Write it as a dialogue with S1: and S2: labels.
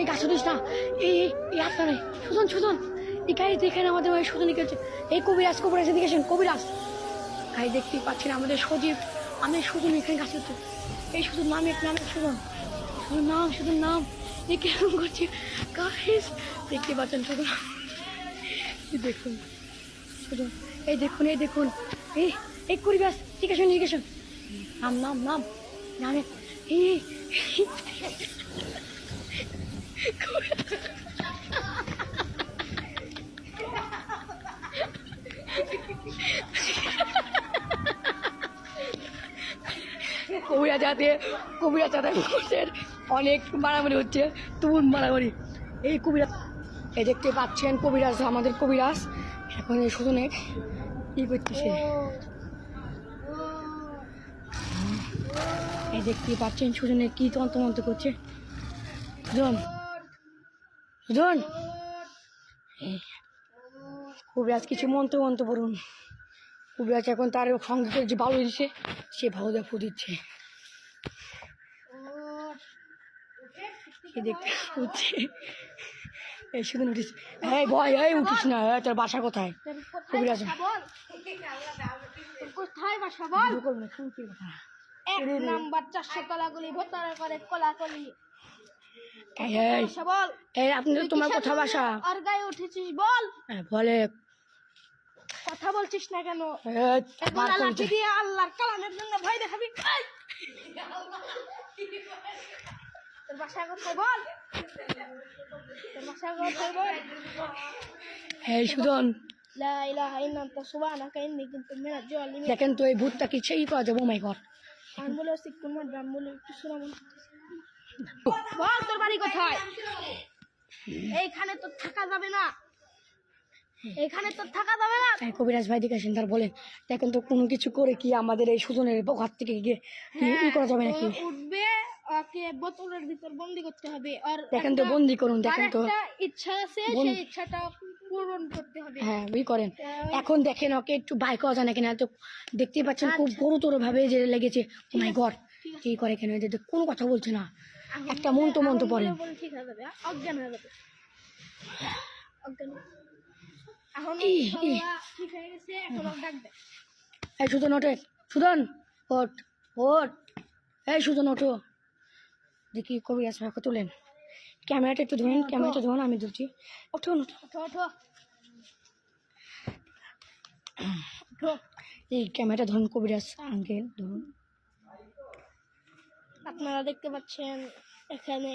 S1: এই গাছ দিস না, এই আপনারে সুজন সুজন এই গাড়ি দেখেন আমাদের ওই সুজন এই কবিরাজ এদিকে আসেন কবিরাজ। গাড়ি দেখতেই পাচ্ছেন আমাদের সজীব, আমি সুজন এখানে গাছ হচ্ছে। এই সুজন নামে সুজন, শুধু নাম এই কেমন করছে গাইস, দেখতে পাচ্ছেন সুজন। দেখুন সুজন, এই দেখুন এই কবিরাজ ঠিক আছে নাম নামে এই কবিরাজ অনেক মারামারি হচ্ছে, তুমুল মারামারি। এই কবিরাজ এই দেখতে পাচ্ছেন কবিরাজ, আমাদের কবিরাজ এখন এই সুজনের কি করতেছে, এই দেখতে পাচ্ছেন সুজনের কি তন্ত্র করছে। সুজন কবিরাজ কিছু মন্ত্র পড়ুন। কবিরাজ এখন তার সঙ্গে যে ভালো দিচ্ছে সে ভালো ফু দিচ্ছে, দেখতে উঠছে। এই সুজন উঠিস, এই ভয় এই উঠিস না, তোর বাসা কোথায়? কবিরাজ
S2: কোথায় বাসা বল? এক নাম্বার 400 কলাগুলি ভোতারা করে কলাকলি। বল
S1: এই আপনি তোমার কোথা বাসা?
S2: আর গায়ে উঠেছিস বল।
S1: বলে
S2: কথা বলছিস না কেন? লাঠি দিয়ে আল্লাহর কালামের জন্য ভয় দেখাবি? তোর বাসা কোথায় বল? তোর বাসা কোথায় বল?
S1: এই সুজন
S2: লা ইলাহা ইল্লাল্লাহ সুবহানাকা ইন্নী কুনতু মিনাজ জালিমিন।
S1: দেখেন তো এই ভূতটা কি সেই করা যাবে? ও মাই গড,
S2: আমি বলে শিক্ষণ মার গ্রাম বলে একটু শোনাবো। বল তোর বাড়ি কোথায়? এইখানে তো থাকা যাবে না, এখানে তো থাকা যাবে না।
S1: কবিরাজ ভাই দিকে আসেন, তার বলেন দেখেন তো কোনো কিছু করে কি আমাদের এই সুজনের ঘর থেকে গিয়ে করা যাবে নাকি?
S2: উঠবে, ওকে বোতলের ভিতর বন্দি করতে হবে। আর
S1: দেখেন তো বন্দি করুন, দেখেন তো
S2: ইচ্ছা আছে সেই ইচ্ছাটা পূরণ করতে হবে।
S1: হ্যাঁ ওই করেন। এখন দেখেন ওকে একটু বাই করা যায় না কেন, তো দেখতেই পাচ্ছেন খুব গুরুতর ভাবে যে লেগেছে। ও মাই গড, কি করে কেন? কোনো কথা বলছে না, একটা মন্ত্র পড়েন।
S2: ঠিক হয়ে যাবে, অজ্ঞান হয়ে যাবে, অজ্ঞান এখন ঠিক হয়ে গেছে। এখন ডাকবে,
S1: এই সুজন ওঠে, সুজন ওঠ, এই সুজন ওঠো। দেখি কবিরাজ ভাইকে তোলেন, ক্যামেরাটা একটু ধরুন, আমি ধরছি। ওঠো এই ক্যামেরাটা ধরুন, কবিরাজ আঙ্কেল ধরুন।
S2: আপনারা দেখতে পাচ্ছেন এখানে